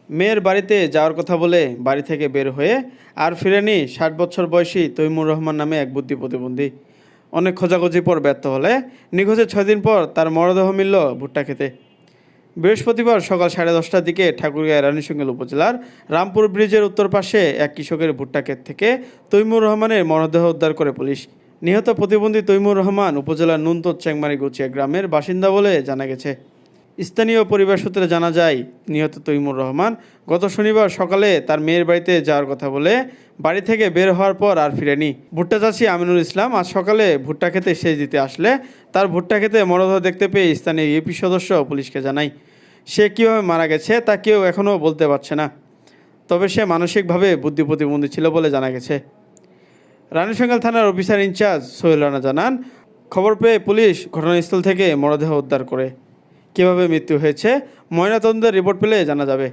মেয়ের বাড়িতে যাওয়ার কথা বলে বাড়ি থেকে বের হয়ে আর ফিরেনি ৬০ বছর বয়সী তৈমুর রহমান নামে এক বুদ্ধি প্রতিবন্ধী। অনেক খোঁজাখুঁজি পর ব্যর্থ হলে নিখোঁজের ৬ দিন পর তার মরদেহ মিলল ভুট্টা খেতে। বৃহস্পতিবার সকাল 10:30টার দিকে ঠাকুরগাঁও রানীশঙ্গল উপজেলার রামপুর ব্রিজের উত্তর পাশে এক কৃষকের ভুট্টা ক্ষেত থেকে তৈমুর রহমানের মরদেহ উদ্ধার করে পুলিশ। নিহত প্রতিবন্ধী তৈমুর রহমান উপজেলার নুনতোদ চেংমারি গুচিয়া গ্রামের বাসিন্দা বলে জানা গেছে। স্থানীয় পরিবার সূত্রে জানা যায়, নিহত তৈমুর রহমান গত শনিবার সকালে তার মেয়ের বাড়িতে যাওয়ার কথা বলে বাড়ি থেকে বের হওয়ার পর আর ফিরেনি। ভুট্টা চাষি আমিনুল ইসলাম আজ সকালে ভুট্টা খেতে সেচ দিতে আসলে তার ভুট্টা খেতে মরদেহ দেখতে পেয়ে স্থানীয় ইউপি সদস্য পুলিশকে জানায়। সে কীভাবে মারা গেছে তা কেউ এখনও বলতে পারছে না, তবে সে মানসিকভাবে বুদ্ধি প্রতিবন্ধী ছিল বলে জানা গেছে। রানীশঙ্গল থানার অফিসার ইনচার্জ সোহেল রানা জানান, খবর পেয়ে পুলিশ ঘটনাস্থল থেকে মরদেহ উদ্ধার করে। কীভাবে মৃত্যু হয়েছে ময়নাতদন্তের রিপোর্ট পেলে জানা যাবে।